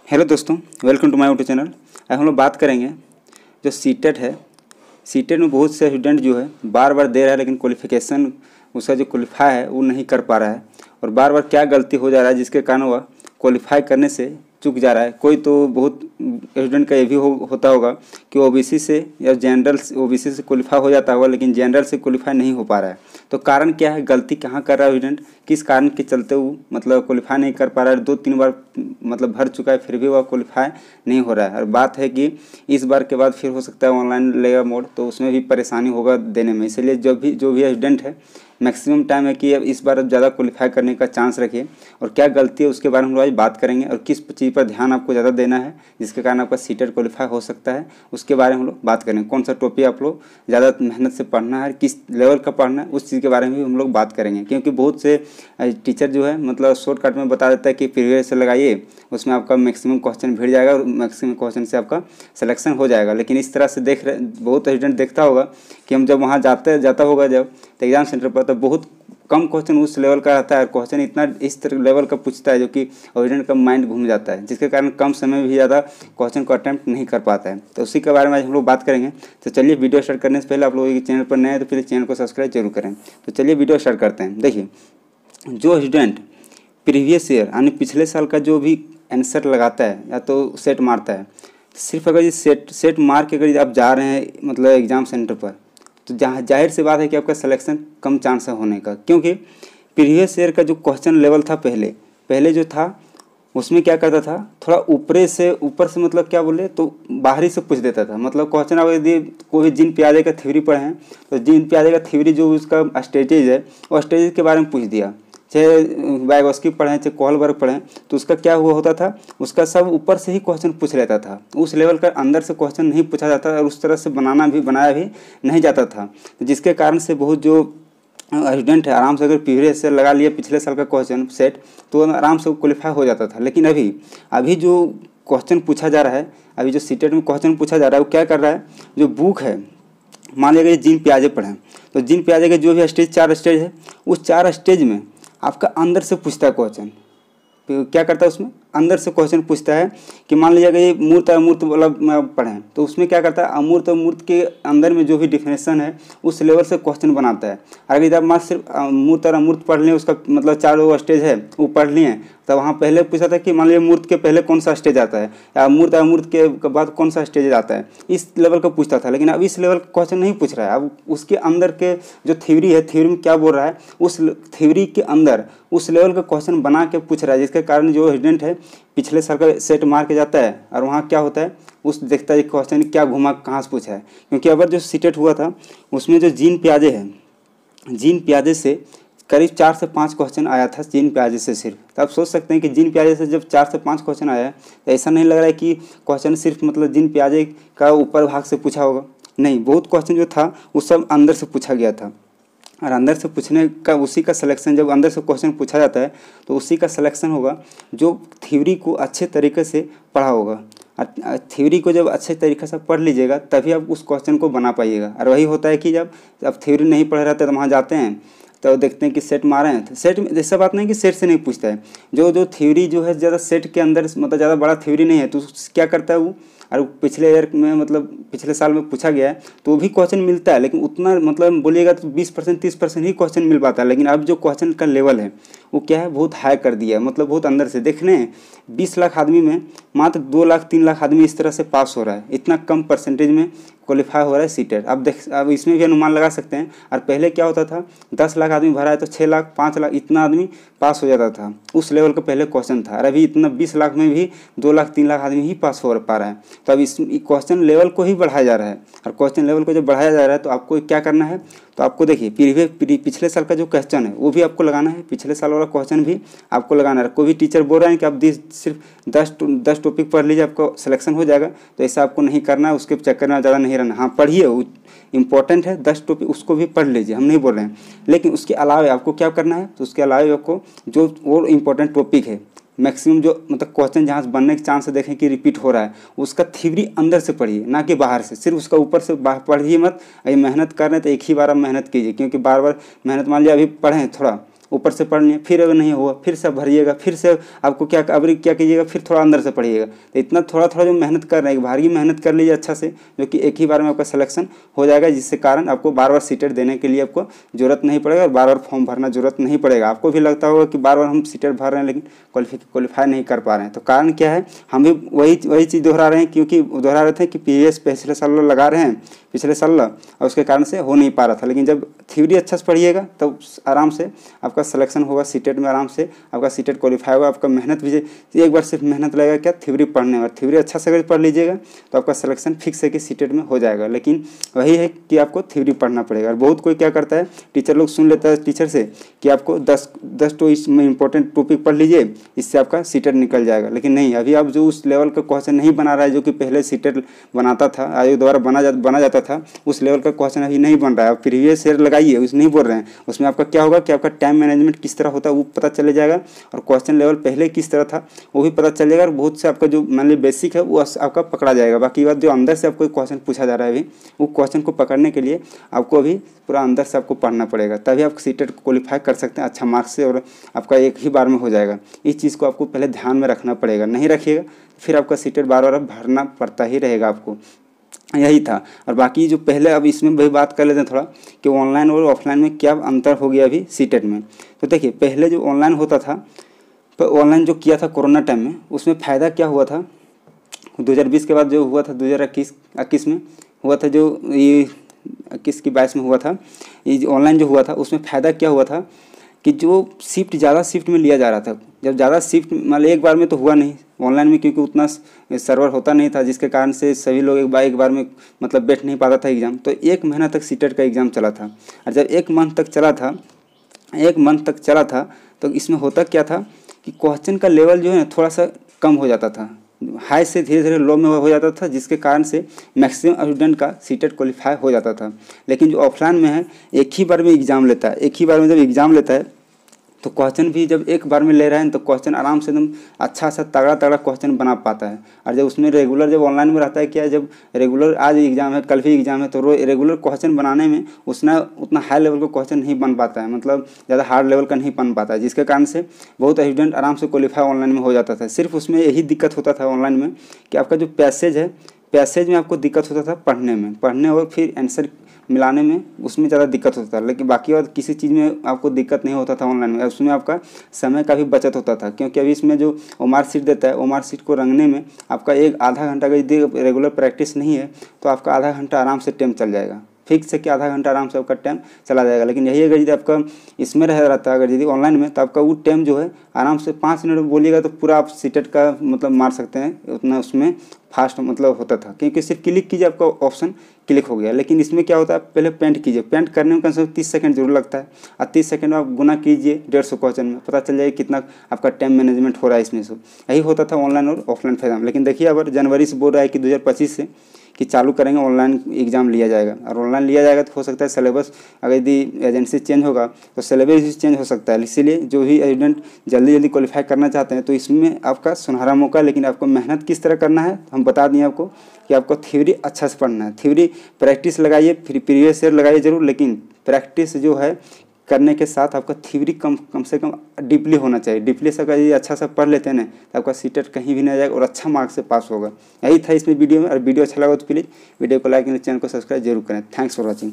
Hello दोस्तों, welcome to my YouTube channel. आज हम लोग बात करेंगे जो सीटेट है। सीटेट में बहुत से स्टूडेंट जो है बार बार दे रहा है, लेकिन क्वालिफिकेशन उसका जो क्वालिफाई है वो नहीं कर पा रहा है, और बार बार क्या गलती हो जा रहा है जिसके कारण वह क्वालिफाई करने से चूक जा रहा है। कोई तो बहुत स्टूडेंट का ये भी होता होगा कि ओबीसी से या जनरल ओबीसी से क्वालिफाई हो जाता होगा, लेकिन जनरल से क्वालिफाई नहीं हो पा रहा है। तो कारण क्या है, गलती कहाँ कर रहा है स्टूडेंट, किस कारण के चलते वो मतलब क्वालिफाई नहीं कर पा रहा है। 2-3 बार मतलब भर चुका है, फिर भी वह क्वालिफाई नहीं हो रहा है। और बात है कि इस बार के बाद फिर हो सकता है ऑनलाइन लेगा मोड, तो उसमें भी परेशानी होगा देने में। इसलिए जो भी स्टूडेंट है मैक्सिमम टाइम है कि अब इस बार ज़्यादा क्वालिफाई करने का चांस रखिए। और क्या गलती है उसके बारे में हम लोग आज बात करेंगे, और किस चीज़ पर ध्यान आपको ज़्यादा देना है जिसके कारण आपका सीटेट क्वालिफाई हो सकता है, उसके बारे में हम लोग बात करेंगे। कौन सा टॉपिक आप लोग ज़्यादा मेहनत से पढ़ना है, किस लेवल का पढ़ना है, उस चीज़ के बारे में भी हम लोग बात करेंगे। क्योंकि बहुत से टीचर जो है मतलब शॉर्टकट में बता देता है कि प्रीवियस से लगाइए, उसमें आपका मैक्सिमम क्वेश्चन भिड़ जाएगा और मैक्सिमम क्वेश्चन से आपका सिलेक्शन हो जाएगा। लेकिन इस तरह से देख रहे बहुत स्टूडेंट देखता होगा कि हम जब वहाँ जाता होगा जब एग्जाम सेंटर पर, तो बहुत कम क्वेश्चन उस लेवल का रहता है। क्वेश्चन इतना इस तरह लेवल का पूछता है जो कि स्टूडेंट का माइंड घूम जाता है, जिसके कारण कम समय में भी ज़्यादा क्वेश्चन को अटेम्प्ट नहीं कर पाता है। तो उसी के बारे में आज हम लोग बात करेंगे। तो चलिए वीडियो स्टार्ट करने से पहले आप लोग चैनल पर नए हैं तो फिर चैनल को सब्सक्राइब जरूर करें। तो चलिए वीडियो स्टार्ट करते हैं। देखिए, जो स्टूडेंट प्रीवियस ईयर यानी पिछले साल का जो भी आंसर लगाता है या तो सेट मारता है, सिर्फ अगर ये सेट मार के अगर आप जा रहे हैं मतलब एग्ज़ाम सेंटर पर, तो जहाँ जाहिर सी बात है कि आपका सिलेक्शन कम चांस है होने का। क्योंकि प्रीवियस ईयर का जो क्वेश्चन लेवल था पहले जो था उसमें क्या करता था, थोड़ा ऊपर से मतलब क्या बोले तो बाहरी से पूछ देता था। मतलब क्वेश्चन आप यदि कोई जीन पियाजे का थ्योरी पढ़े हैं तो जीन पियाजे का थ्योरी जो उसका स्टेजेज है वो स्टेजेज के बारे में पूछ दिया। चाहे वाइगोस्की पढ़ें चाहे कोहलबर्ग पढ़ें, तो उसका क्या हुआ होता था, उसका सब ऊपर से ही क्वेश्चन पूछ लेता था। उस लेवल का अंदर से क्वेश्चन नहीं पूछा जाता और उस तरह से बनाया भी नहीं जाता था, जिसके कारण से बहुत जो स्टूडेंट है आराम से अगर प्रीवियस से लगा लिया पिछले साल का क्वेश्चन सेट तो आराम से क्वालिफाई हो जाता था। लेकिन अभी जो क्वेश्चन पूछा जा रहा है, अभी जो सीटेट में क्वेश्चन पूछा जा रहा है वो क्या कर रहा है, जो बुक है मान लीजिए जीन पियाजे पढ़ें तो जीन पियाजे के जो भी स्टेज 4 स्टेज है, उस 4 स्टेज में आपका अंदर से पूछता है क्वेश्चन। क्या करता है उसमें अंदर से क्वेश्चन पूछता है कि मान लीजिए अगर ये मूर्त अमूर्त वाला पढ़ें तो उसमें क्या करता है, अमूर्त और मूर्त के अंदर में जो भी डिफिनेशन है उस लेवल से क्वेश्चन बनाता है। अगर आप मात्र सिर्फ मूर्त और अमूर्त पढ़ लें, उसका मतलब 4 स्टेज है वो पढ़ लिए, तो वहाँ पहले पूछा था कि मान लीजिए मूर्त के पहले कौन सा स्टेज आता है या मूर्त और अमूर्त के बाद कौन सा स्टेज आता है, इस लेवल का पूछता था। लेकिन अब इस लेवल का क्वेश्चन नहीं पूछ रहा है। अब उसके अंदर के जो थ्योरी है, थ्योरी में क्या बोल रहा है, उस थ्योरी के अंदर उस लेवल का क्वेश्चन बना के पूछ रहा है, जिसके कारण जो स्टूडेंट है पिछले साल का सेट मार के जाता है और वहाँ क्या होता है उस देखता है क्वेश्चन क्या घुमा कहाँ से पूछा है। क्योंकि अगर जो सीटेट हुआ था उसमें जो जीन पियाजे है, जीन पियाजे से करीब 4 से 5 क्वेश्चन आया था जीन पियाजे से सिर्फ। तो आप सोच सकते हैं कि जीन पियाजे से जब 4 से 5 क्वेश्चन आया है तो ऐसा नहीं लग रहा है कि क्वेश्चन सिर्फ मतलब जीन पियाजे का ऊपर भाग से पूछा होगा। नहीं, बहुत क्वेश्चन जो था वो सब अंदर से पूछा गया था। और अंदर से पूछने का उसी का सिलेक्शन, जब अंदर से क्वेश्चन पूछा जाता है तो उसी का सिलेक्शन होगा जो थ्योरी को अच्छे तरीके से पढ़ा होगा। थ्योरी को जब अच्छे तरीके से पढ़ लीजिएगा तभी आप उस क्वेश्चन को बना पाइएगा। और वही होता है कि जब आप थ्योरी नहीं पढ़ रहे थे तो वहाँ जाते हैं तो देखते हैं कि सेट मारे हैं, तो सेट में ऐसा बात नहीं कि सेट से नहीं पूछता है। जो थ्योरी जो है ज़्यादा सेट के अंदर मतलब ज़्यादा बड़ा थ्योरी नहीं है तो क्या करता है वो, और पिछले ईयर में मतलब पिछले साल में पूछा गया है तो वो भी क्वेश्चन मिलता है, लेकिन उतना मतलब बोलिएगा तो 20% 30% ही क्वेश्चन मिल पाता है। लेकिन अब जो क्वेश्चन का लेवल है वो क्या है, बहुत हाई कर दिया है। मतलब बहुत अंदर से देखने 20 लाख आदमी में मात्र 2 लाख 3 लाख आदमी इस तरह से पास हो रहा है। इतना कम परसेंटेज में क्वालिफाई हो रहा है सीटेट। अब इसमें भी अनुमान लगा सकते हैं। और पहले क्या होता था, 10 लाख आदमी भरा है तो 6 लाख 5 लाख इतना आदमी पास हो जाता था, उस लेवल का पहले क्वेश्चन था। और अभी इतना 20 लाख में भी 2 लाख 3 लाख आदमी ही पास हो पा रहा है। तो अब इस क्वेश्चन लेवल को ही बढ़ाया जा रहा है। और क्वेश्चन लेवल को जब बढ़ाया जा रहा है तो आपको क्या करना है, तो आपको देखिए पिछले साल का जो क्वेश्चन है वो भी आपको लगाना है, पिछले साल वाला क्वेश्चन भी आपको लगाना है। कोई भी टीचर बोल रहे हैं कि आप सिर्फ 10 टॉपिक पढ़ लीजिए आपको सिलेक्शन हो जाएगा, तो ऐसा आपको नहीं करना है। उसके चक्कर में ज़्यादा नहीं रहना। हाँ पढ़िए, वो इंपॉर्टेंट है, 10 टॉपिक उसको भी पढ़ लीजिए, हम नहीं बोल रहे हैं। लेकिन उसके अलावा आपको क्या करना है, तो उसके अलावा आपको जो और इम्पोर्टेंट टॉपिक है मैक्सिमम जो मतलब क्वेश्चन जहाँ से बनने के चांस से देखें कि रिपीट हो रहा है, उसका थ्योरी अंदर से पढ़िए, ना कि बाहर से। सिर्फ उसका ऊपर से पढ़िए मत। ये मेहनत कर रहे हैं तो एक ही बार आप मेहनत कीजिए, क्योंकि बार बार मेहनत मान लिया अभी पढ़ें थोड़ा ऊपर से पढ़ लिया, फिर अगर नहीं हुआ फिर से भरिएगा, फिर से आपको क्या कीजिएगा, फिर थोड़ा अंदर से पढ़िएगा। तो इतना थोड़ा थोड़ा जो मेहनत कर रहे हैं, भारी मेहनत कर लीजिए अच्छा से, जो कि एक ही बार में आपका सिलेक्शन हो जाएगा, जिससे कारण आपको बार बार सीटेट देने के लिए आपको जरूरत नहीं पड़ेगा और बार बार फॉर्म भरना जरूरत नहीं पड़ेगा। आपको भी लगता होगा कि बार बार हम सीटेट भर रहे हैं लेकिन क्वालिफाई नहीं कर पा रहे हैं, तो कारण क्या है, हम भी वही चीज़ दोहरा रहे हैं, क्योंकि दोहरा रहे थे कि पीवीएस पिछले साल लगा रहे हैं, पिछले साल, और उसके कारण से हो नहीं पा रहा था। लेकिन जब थ्योरी अच्छा से पढ़िएगा तो आराम से आपका सिलेक्शन होगा सीटेट में, आराम से आपका सीटेट क्वालिफाई होगा। आपका मेहनत भी एक बार सिर्फ मेहनत लगेगा क्या, थ्योरी पढ़ने में, थ्योरी अच्छा से अगर पढ़ लीजिएगा तो आपका सिलेक्शन फिक्स है कि सीटेट में हो जाएगा। लेकिन वही है कि आपको थ्योरी पढ़ना पड़ेगा। और बहुत कोई क्या करता है, टीचर लोग सुन लेता है टीचर से कि आपको 10 तो इसमें इंपॉर्टेंट टॉपिक पढ़ लीजिए, इससे आपका सीटेट निकल जाएगा। लेकिन नहीं, अभी आप जो उस लेवल का क्वेश्चन नहीं बना रहा है जो कि पहले सीटेट बनाता था, आयोग द्वारा बना जाता था, उस लेवल का क्वेश्चन अभी नहीं बन रहा है। आप प्रीवियस ईयर लगाइए, उस नहीं बोल रहे हैं, उसमें आपका क्या होगा कि आपका टाइम मैनेजमेंट किस तरह होता है वो पता चले जाएगा, और क्वेश्चन लेवल पहले किस तरह था वो भी पता चल जाएगा। और बहुत से आपका जो मान लीजिए बेसिक है वो आपका पकड़ा जाएगा। बाकी बात जो अंदर से आपको क्वेश्चन पूछा जा रहा है अभी, वो क्वेश्चन को पकड़ने के लिए आपको अभी पूरा अंदर से आपको पढ़ना पड़ेगा, तभी आप सीटेट को क्वालिफाई कर सकते हैं अच्छा मार्क्स से, और आपका एक ही बार में हो जाएगा। इस चीज़ को आपको पहले ध्यान में रखना पड़ेगा, नहीं रखिएगा फिर आपका सीटेट बार बार भरना पड़ता ही रहेगा आपको। यही था। और बाकी जो पहले, अब इसमें वही बात कर लेते हैं थोड़ा कि ऑनलाइन और ऑफलाइन में क्या अंतर हो गया अभी सीटेट में। तो देखिए, पहले जो ऑनलाइन होता था, तो ऑनलाइन जो किया था कोरोना टाइम में, उसमें फ़ायदा क्या हुआ था, 2020 के बाद जो हुआ था 2021 में हुआ था, जो ये 21 की 22 में हुआ था, ये ऑनलाइन जो हुआ था उसमें फ़ायदा क्या हुआ था कि जो ज़्यादा शिफ्ट में लिया जा रहा था। जब ज़्यादा शिफ्ट मतलब एक बार में तो हुआ नहीं ऑनलाइन में, क्योंकि उतना सर्वर होता नहीं था, जिसके कारण से सभी लोग एक बार में मतलब बैठ नहीं पाता था एग्ज़ाम। तो 1 महीना तक सीटेट का एग्ज़ाम चला था, और जब 1 मंथ तक चला था तो इसमें होता क्या था कि क्वेश्चन का लेवल जो है थोड़ा सा कम हो जाता था, हाई से धीरे धीरे लो में हो जाता था, जिसके कारण से मैक्सिमम स्टूडेंट का सीटेट क्वालिफाई हो जाता था। लेकिन जो ऑफलाइन में है, एक ही बार में एग्ज़ाम लेता है, एक ही बार में जब एग्ज़ाम लेता है तो क्वेश्चन भी जब एक बार में ले रहे हैं तो क्वेश्चन आराम से एकदम अच्छा सा तगड़ा क्वेश्चन बना पाता है। और जब उसमें रेगुलर, जब ऑनलाइन में रहता है क्या, जब रेगुलर आज एग्ज़ाम है कल भी एग्ज़ाम है, तो रेगुलर क्वेश्चन बनाने में उतना हाई लेवल का क्वेश्चन नहीं बन पाता है, मतलब ज़्यादा हार्ड लेवल का नहीं बन पाता है, जिसके कारण से बहुत स्टूडेंट आराम से क्वालिफाई ऑनलाइन में हो जाता था। सिर्फ उसमें यही दिक्कत होता था ऑनलाइन में कि आपका जो पैसेज में आपको दिक्कत होता था पढ़ने और फिर आंसर मिलाने में, उसमें ज़्यादा दिक्कत होता था। लेकिन बाकी और किसी चीज़ में आपको दिक्कत नहीं होता था ऑनलाइन में। उसमें आपका समय का भी बचत होता था, क्योंकि अभी इसमें जो ओमार सीट देता है, ओमार सीट को रंगने में आपका आधा घंटा का यदि रेगुलर प्रैक्टिस नहीं है तो आपका आधा घंटा आराम से टाइम चल जाएगा, फिक्स है कि आधा घंटा आराम से आपका टाइम चला जाएगा। लेकिन यही अगर यदि आपका इसमें रहता है, अगर यदि ऑनलाइन में, तो आपका वो टाइम जो है आराम से 5 मिनट में बोलिएगा तो पूरा आप सीटेट का मतलब मार सकते हैं, उतना उसमें फास्ट मतलब होता था, क्योंकि सिर्फ क्लिक कीजिए आपका ऑप्शन क्लिक हो गया। लेकिन इसमें क्या होता है, पहले पेंट कीजिए, पेंट करने में कम से कम 30 सेकंड जरूर लगता है, और 30 सेकंड में आप गुना कीजिए 150 क्वेश्चन में, पता चल जाएगा कितना आपका टाइम मैनेजमेंट हो रहा है इसमें से। यही होता था ऑनलाइन और ऑफलाइन फायदा। लेकिन देखिए, अब जनवरी से बोल रहा है कि 2025 से कि चालू करेंगे, ऑनलाइन एग्ज़ाम लिया जाएगा। और ऑनलाइन लिया जाएगा तो हो सकता है सिलेबस, अगर यदि एजेंसी चेंज होगा तो सिलेबस भी चेंज हो सकता है। इसीलिए जो भी स्टूडेंट जल्दी क्वालिफाई करना चाहते हैं तो इसमें आपका सुनहरा मौका। लेकिन आपको मेहनत किस तरह करना है हम बता दिए आपको कि आपको थ्योरी अच्छा से पढ़ना है, थ्योरी प्रैक्टिस लगाइए, फिर प्रीवियस ईयर लगाइए जरूर, लेकिन प्रैक्टिस जो है करने के साथ आपका थ्योरी कम से कम डीपली होना चाहिए। डीपली से अगर ये अच्छा सा पढ़ लेते हैं ना तो आपका सीटेट कहीं भी नहीं जाएगा और अच्छा मार्क्स से पास होगा। यही था इसमें वीडियो में। और वीडियो अच्छा लगा तो प्लीज़ वीडियो को लाइक एंड चैनल को सब्सक्राइब जरूर करें। Thanks for watching.